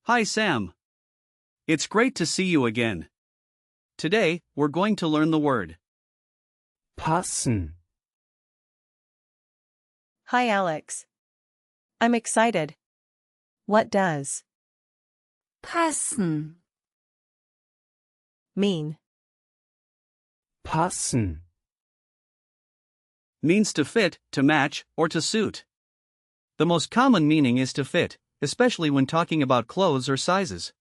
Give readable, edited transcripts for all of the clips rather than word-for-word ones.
Hi Sam. It's great to see you again. Today, we're going to learn the word passen, Hi Alex. I'm excited. What does passen, mean? passen, means to fit, to match, or to suit. The most common meaning is to fit, especially when talking about clothes or sizes.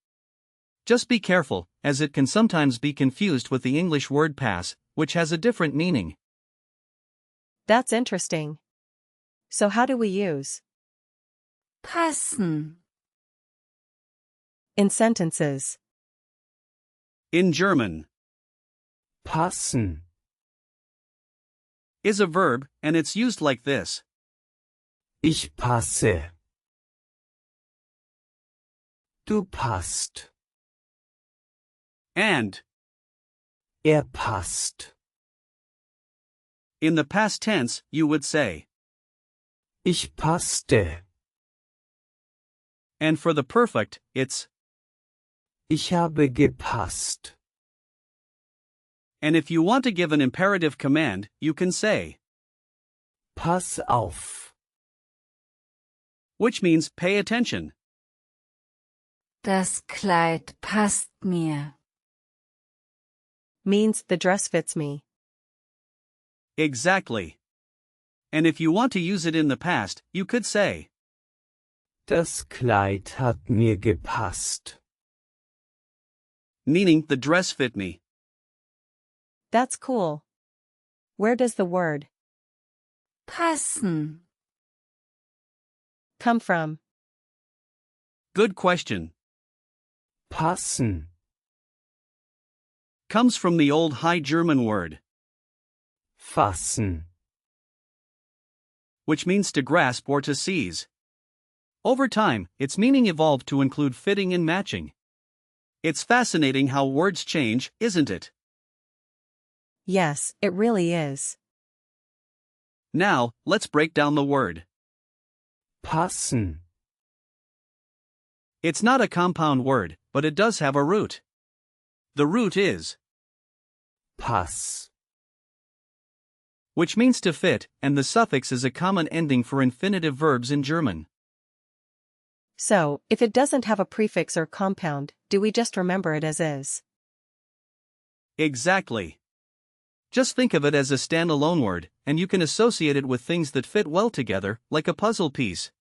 Just be careful, as it can sometimes be confused with the English word pass, which has a different meaning. That's interesting. So how do we use passen, in sentences? In German, passen, is a verb, and it's used like this. ich passe. Du passt. And, Passt. in the past tense, you would say. Ich passte. And for the perfect, it's. Ich habe gepasst. And if you want to give an imperative command, you can say. Pass auf. Which means pay attention. das Kleid passt mir. Means the dress fits me. Exactly. And if you want to use it in the past, you could say. Das Kleid hat mir gepasst. Meaning the dress fit me. That's cool. Where does the word Passen, come from? Good question. Passen. Comes from the old High German word, Fassen. which means to grasp or to seize. Over time, its meaning evolved to include fitting and matching. It's fascinating how words change, isn't it? Yes, it really is. Now, let's break down the word. Passen. It's not a compound word, but it does have a root. The root is, Pass. which means to fit, and the suffix is a common ending for infinitive verbs in German. So, if it doesn't have a prefix or compound, do we just remember it as is? Exactly. Just think of it as a standalone word, and you can associate it with things that fit well together, like a puzzle piece.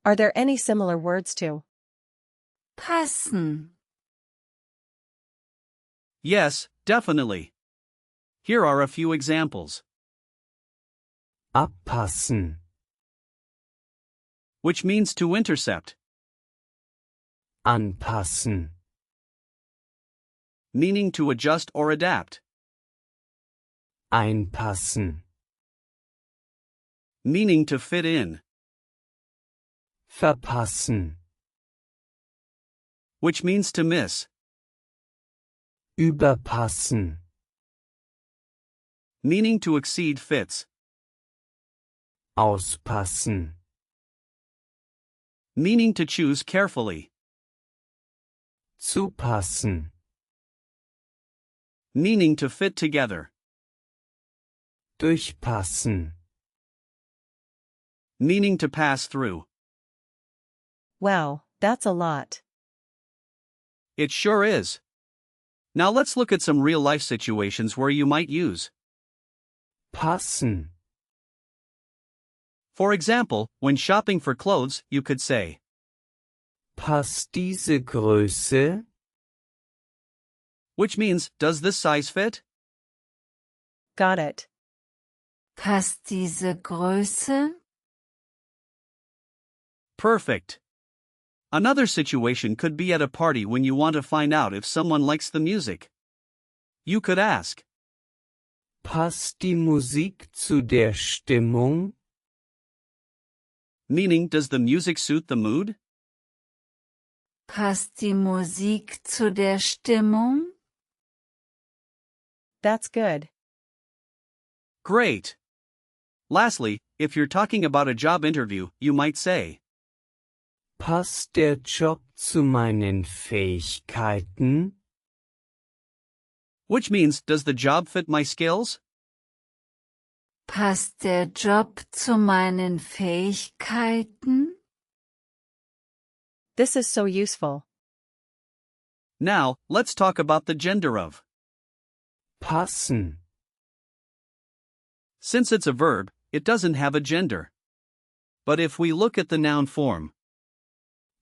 Are there any similar words to passen, Yes, definitely. Here are a few examples, Abpassen. which means to intercept, Anpassen. meaning to adjust or adapt, Einpassen. meaning to fit in, Verpassen. which means to miss, Überpassen. meaning to exceed fits, Auspassen. meaning to choose carefully, Zupassen. meaning to fit together, Durchpassen. meaning to pass through. Wow, That's a lot. It sure is. Now let's look at some real-life situations where you might use passen, For example, when shopping for clothes, you could say, passt diese Größe? which means, does this size fit? Got it. Passt diese Größe? Perfect. Another situation could be at a party when you want to find out if someone likes the music. You could ask, Passt die Musik zu der Stimmung? meaning, does the music suit the mood? Passt die Musik zu der Stimmung? That's good. Great. Lastly, if you're talking about a job interview, you might say, Passt der Job zu meinen Fähigkeiten? which means, does the job fit my skills? Passt der Job zu meinen Fähigkeiten? This is so useful. Now, let's talk about the gender of. Passen, Since it's a verb, it doesn't have a gender. But if we look at the noun form,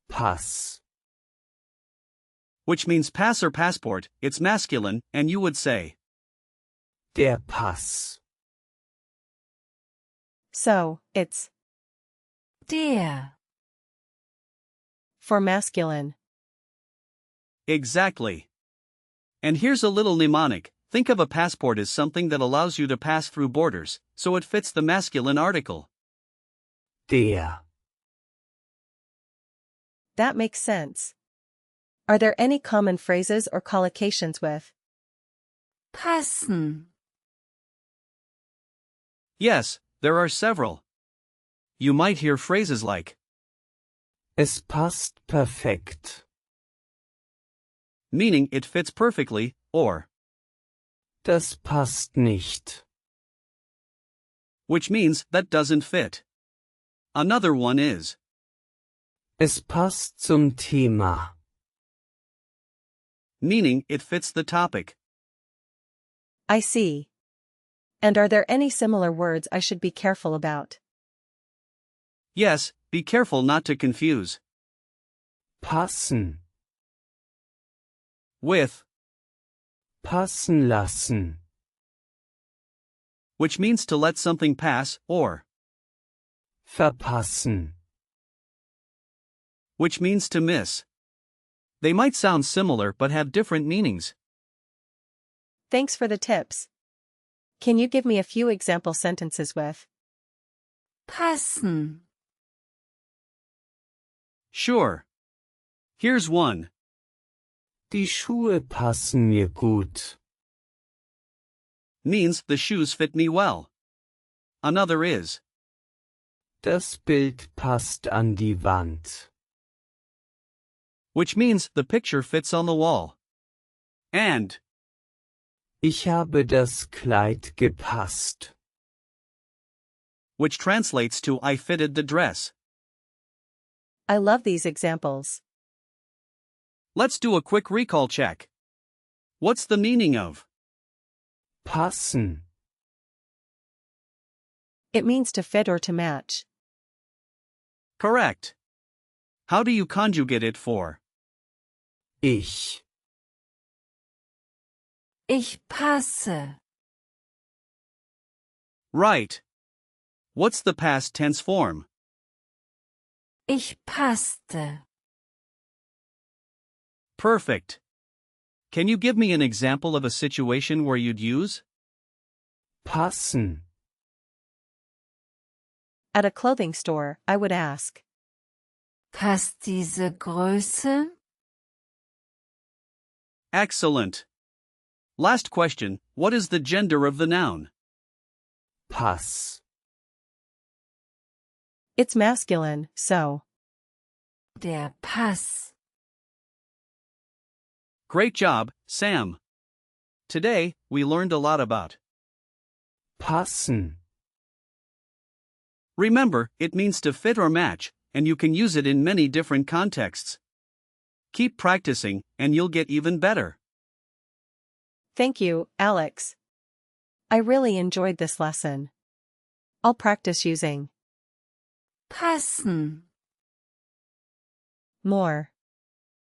Pass, which means pass or passport, it's masculine, and you would say, der Pass, So, it's Der. for masculine. exactly. And here's a little mnemonic. Think of a passport as something that allows you to pass through borders, so it fits the masculine article. der. That makes sense. Are there any common phrases or collocations with Passen. Yes, there are several. You might hear phrases like, Es passt perfekt. meaning it fits perfectly, or, Das passt nicht. which means that doesn't fit. Another one is, Es passt zum Thema. meaning it fits the topic. I see. And are there any similar words I should be careful about? Yes, be careful not to confuse Passen, with, passen lassen. which means to let something pass, or, Verpassen. which means to miss. They might sound similar but have different meanings. Thanks for the tips. Can you give me a few example sentences with Passen. Sure. Here's one. Die Schuhe passen mir gut. Means the shoes fit me well. Another is, Das Bild passt an die Wand. which means the picture fits on the wall. And, Ich habe das Kleid gepasst. which translates to I fitted the dress. I love these examples. Let's do a quick recall check. What's the meaning of? Passen, It means to fit or to match. Correct. How do you conjugate it for? ich. Ich passe. Right. What's the past tense form? Ich passte. Perfect. Can you give me an example of a situation where you'd use? Passen, At a clothing store, I would ask, Passt diese Größe? Excellent. Last question, what is the gender of the noun? Pass. It's masculine, so Der Pass. Great job, Sam. Today, we learned a lot about. Passen, Remember, it means to fit or match, and you can use it in many different contexts. Keep practicing, and you'll get even better. Thank you, Alex. I really enjoyed this lesson. I'll practice using passen, more